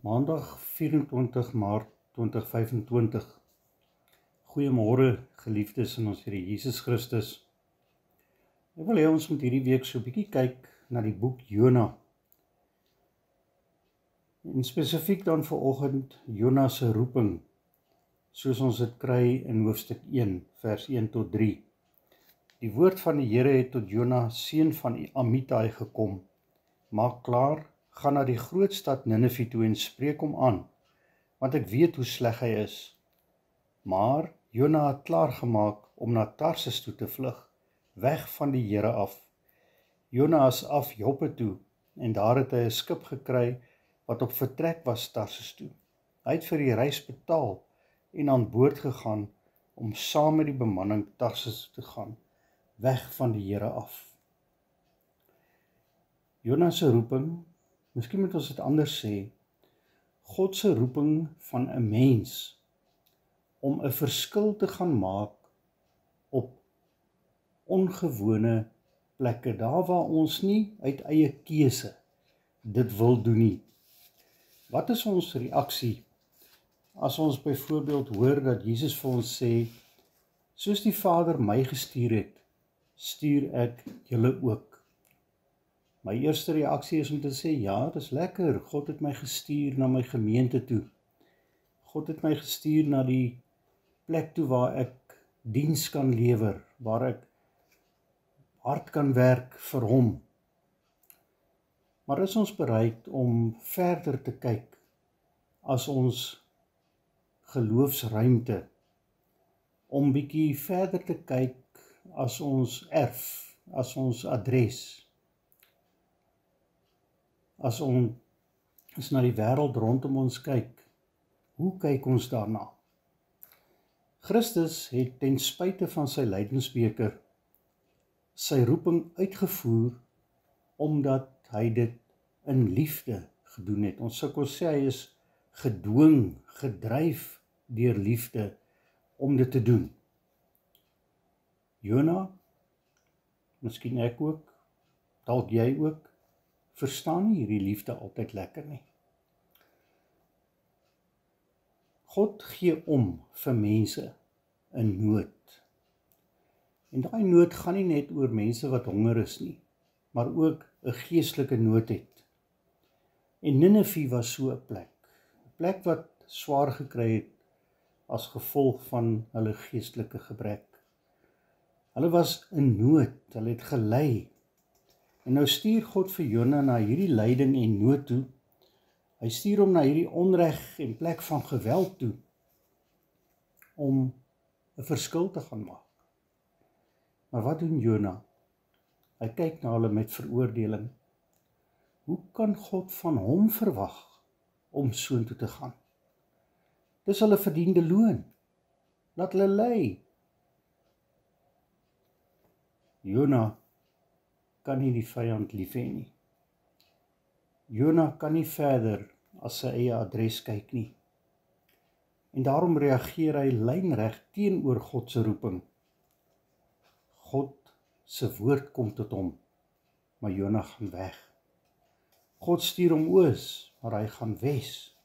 Maandag 24 Maart 2025. Goeiemôre geliefdes in ons Here Jesus Christus. Ek wil hê ons moet hierdie week so 'n bietjie kyk na die boek Jona. En spesifiek dan vanoggend Jona se roeping, soos ons dit kry in hoofstuk 1, vers 1 tot 3. Die woord van die Here het tot Jona, seun van Amittai, gekom. Maak klaar, gaan na die groot stad Ninive toe en spreek hom aan, want ek weet hoe sleg hy is. Maar Jona het klaargemaak om na Tarsis toe te vlug, weg van die Here af. Jona is af Joppe toe, en daar het hy 'n skip gekry wat op vertrek was Tarsis toe. Hy het vir die reis betaal en aan boord gegaan om saam met die bemanning Tarsis te gaan, weg van die Here af. Jona se roeping, miskien moet ons dit anders sê, God se roeping van 'n mens om 'n verskil te gaan maak op ongewone plekke, daar waar ons nie uit eie keuse dit wil doen nie. Wat is ons reaksie as ons byvoorbeeld hoor dat Jesus vir ons sê, soos die Vader my gestuur het, stuur ek julle ook? My eerste reaksie is om te sê, ja, dit is lekker, God het my gestuur na my gemeente toe. God het my gestuur na die plek toe waar ek diens kan lewer, waar ek hard kan werk vir hom. Maar is ons bereid om verder te kyk as ons geloofsruimte, om bietjie verder te kyk as ons erf, as ons adres, as ons na die wêreld rondom ons kyk, hoe kyk ons daarna? Christus het ten spyte van sy lydensbeker sy roeping uitgevoer omdat hy dit in liefde gedoen het. Ons sou kon sê hy is gedwing, gedryf deur liefde om dit te doen. Jona, miskien ek ook, dalk jy ook, verstaan nie hierdie liefde altyd lekker nie. God gee om vir mense in nood. En daai nood gaan nie net oor mense wat honger is nie, maar ook 'n geestelike nood het. En Ninive was so 'n plek wat swaar gekry het as gevolg van hulle geestelike gebrek. Hulle was in nood, hulle het gely. En nou stuur God vir Jona na hierdie lyding en nood toe. Hy stuur hom na hierdie onreg en plek van geweld toe, om 'n verskil te gaan maak. Maar wat doen Jona? Hy kyk na hulle met veroordeling. Hoe kan God van hom verwag om soontoe te gaan? Dis hulle verdiende loon. Laat hulle ly. Jona kan nie die vyand lief hê nie. Jona kan nie verder as sy eie adres kyk nie. En daarom reageer hy lynreg teenoor God se roeping. God se woord kom tot hom, maar Jona gaan weg. God stuur hom oos, maar hy gaan wes.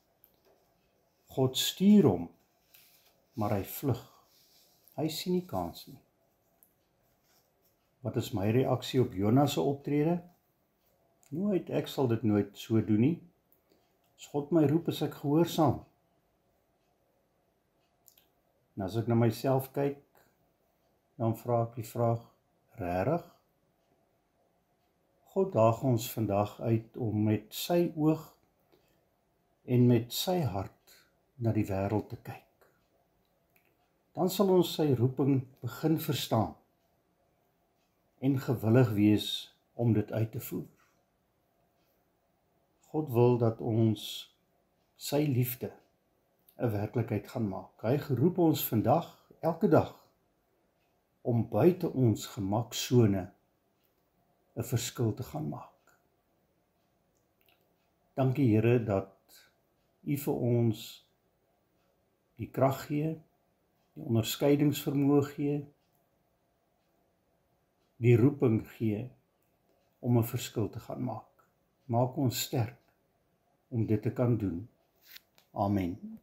God stuur hom, maar hy vlug. Hy sien nie kans nie. Wat is my reaksie op Jona se optrede? Nooit, ek sal dit nooit so doen nie. As God my roep, is ek gehoorsaam. En as ek na myself kyk, dan vra ek die vraag, regtig? God daag ons vandag uit om met sy oog en met sy hart na die wêreld te kyk. Dan sal ons sy roeping begin verstaan en gewillig wees om dit uit te voer. God wil dat ons sy liefde 'n werklikheid gaan maak. Hy geroep ons vandag, elke dag, om buite ons gemaksone 'n verskil te gaan maak. Dankie Here dat U vir ons die krag gee, die onderskeidingsvermoë gee, die roeping gee om 'n verskil te gaan maak. Maak ons sterk om dit te kan doen. Amen.